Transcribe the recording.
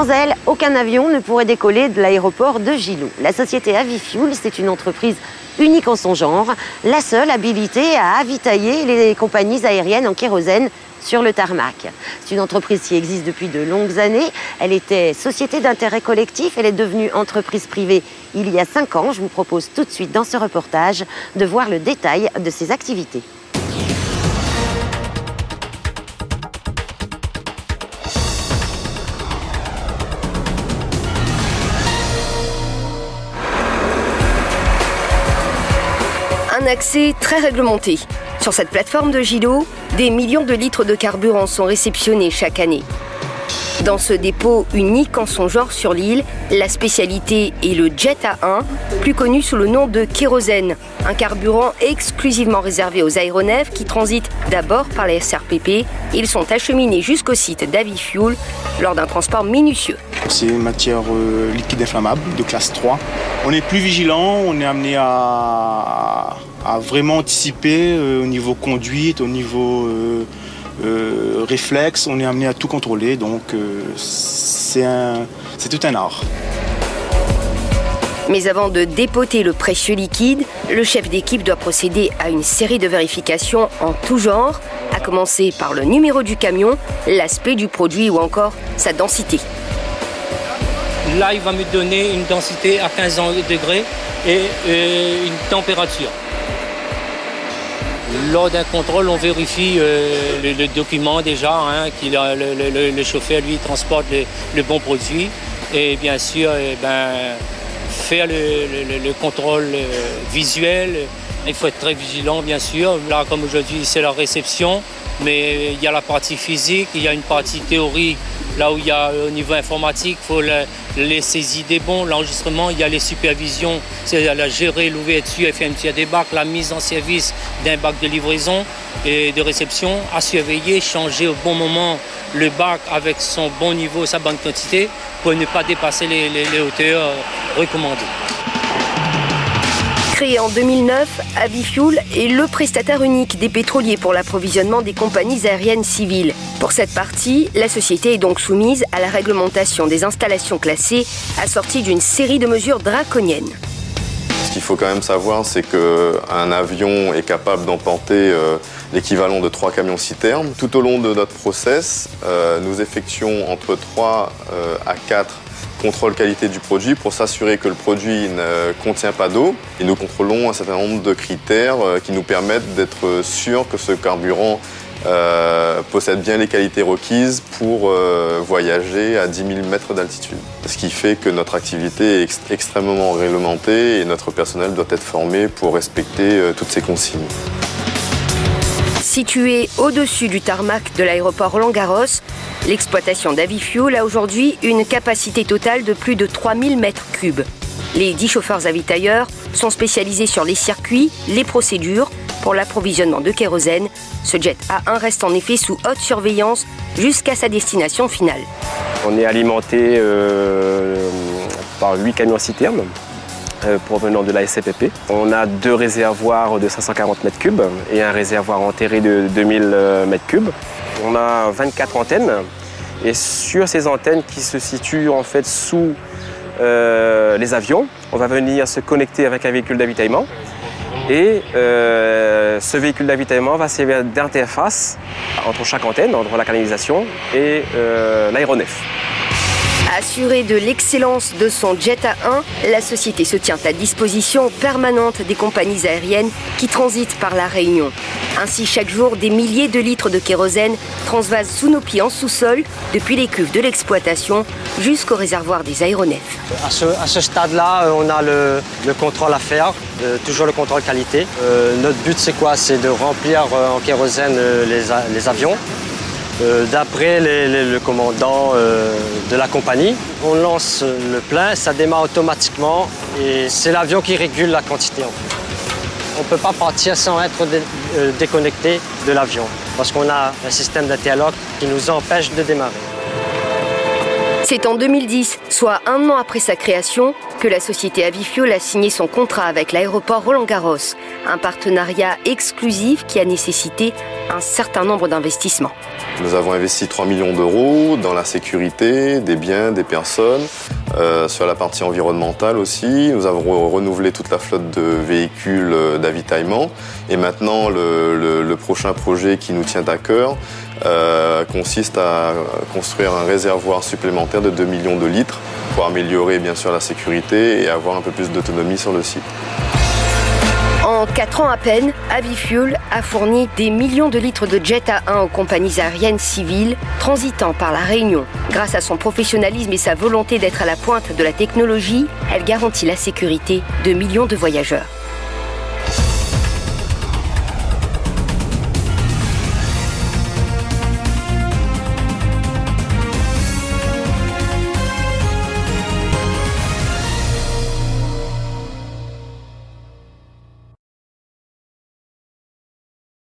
Sans elle, aucun avion ne pourrait décoller de l'aéroport de Gilou. La société Avifuel, c'est une entreprise unique en son genre, la seule habilitée à avitailler les compagnies aériennes en kérosène sur le tarmac. C'est une entreprise qui existe depuis de longues années. Elle était société d'intérêt collectif, elle est devenue entreprise privée il y a 5 ans. Je vous propose tout de suite dans ce reportage de voir le détail de ses activités. Un accès très réglementé. Sur cette plateforme de Gilou, des millions de litres de carburant sont réceptionnés chaque année. Dans ce dépôt unique en son genre sur l'île, la spécialité est le Jet A1, plus connu sous le nom de kérosène, un carburant exclusivement réservé aux aéronefs qui transitent d'abord par la SRPP. Ils sont acheminés jusqu'au site d'Avifuel lors d'un transport minutieux. C'est une matière liquide inflammable de classe 3. On est plus vigilant, on est amené à vraiment anticiper au niveau conduite, au niveau réflexe, on est amené à tout contrôler, donc c'est tout un art. Mais avant de dépoter le précieux liquide, le chef d'équipe doit procéder à une série de vérifications en tout genre, à commencer par le numéro du camion, l'aspect du produit ou encore sa densité. Là, il va me donner une densité à 15 degrés et une température. Lors d'un contrôle, on vérifie le document déjà, le chauffeur lui transporte le bon produit. Et bien sûr, faire le contrôle visuel. Il faut être très vigilant, bien sûr. Là, comme aujourd'hui, c'est la réception, mais il y a la partie physique, il y a une partie théorique. Là où il y a au niveau informatique, il faut les idées bons, l'enregistrement, il y a les supervisions, c'est la gérer l'ouverture et fermeture des bacs, la mise en service d'un bac de livraison et de réception, à surveiller, changer au bon moment le bac avec son bon niveau, sa bonne quantité, pour ne pas dépasser les hauteurs recommandées. Créé en 2009, Avifuel est le prestataire unique des pétroliers pour l'approvisionnement des compagnies aériennes civiles. Pour cette partie, la société est donc soumise à la réglementation des installations classées, assortie d'une série de mesures draconiennes. Ce qu'il faut quand même savoir, c'est qu'un avion est capable d'emporter l'équivalent de 3 camions citernes. Tout au long de notre process, nous effectuons entre 3 à 4 contrôle qualité du produit pour s'assurer que le produit ne contient pas d'eau. Et nous contrôlons un certain nombre de critères qui nous permettent d'être sûrs que ce carburant possède bien les qualités requises pour voyager à 10 000 mètres d'altitude. Ce qui fait que notre activité est extrêmement réglementée et notre personnel doit être formé pour respecter toutes ces consignes. Située au-dessus du tarmac de l'aéroport Roland-Garros, l'exploitation d'Avifuel a aujourd'hui une capacité totale de plus de 3000 mètres cubes. Les 10 chauffeurs avitailleurs sont spécialisés sur les circuits, les procédures pour l'approvisionnement de kérosène. Ce Jet A1 reste en effet sous haute surveillance jusqu'à sa destination finale. On est alimenté par 8 camions citernes provenant de la SCPP. On a 2 réservoirs de 540 mètres cubes et un réservoir enterré de 2000 mètres cubes. On a 24 antennes et sur ces antennes qui se situent en fait sous les avions, on va venir se connecter avec un véhicule d'avitaillement et ce véhicule d'avitaillement va servir d'interface entre chaque antenne, entre la canalisation et l'aéronef. Assurée de l'excellence de son Jet A1, la société se tient à disposition permanente des compagnies aériennes qui transitent par la Réunion. Ainsi, chaque jour, des milliers de litres de kérosène transvasent sous nos pieds en sous-sol, depuis les cuves de l'exploitation jusqu'au réservoir des aéronefs. À ce stade-là, on a le contrôle à faire, toujours le contrôle qualité. Notre but, c'est quoi? C'est de remplir en kérosène les avions. D'après le commandant de la compagnie, on lance le plein, ça démarre automatiquement et c'est l'avion qui régule la quantité. On ne peut pas partir sans être déconnecté de l'avion parce qu'on a un système d'interlock qui nous empêche de démarrer. C'est en 2010, soit 1 an après sa création, que la société Avifuel a signé son contrat avec l'aéroport Roland-Garros, un partenariat exclusif qui a nécessité un certain nombre d'investissements. Nous avons investi 3 millions d'euros dans la sécurité des biens, des personnes, sur la partie environnementale aussi. Nous avons renouvelé toute la flotte de véhicules d'avitaillement. Et maintenant, le prochain projet qui nous tient à cœur consiste à construire un réservoir supplémentaire de 2 millions de litres pour améliorer bien sûr la sécurité et avoir un peu plus d'autonomie sur le site. En 4 ans à peine, Avifuel a fourni des millions de litres de jet A1 aux compagnies aériennes civiles transitant par La Réunion. Grâce à son professionnalisme et sa volonté d'être à la pointe de la technologie, elle garantit la sécurité de millions de voyageurs.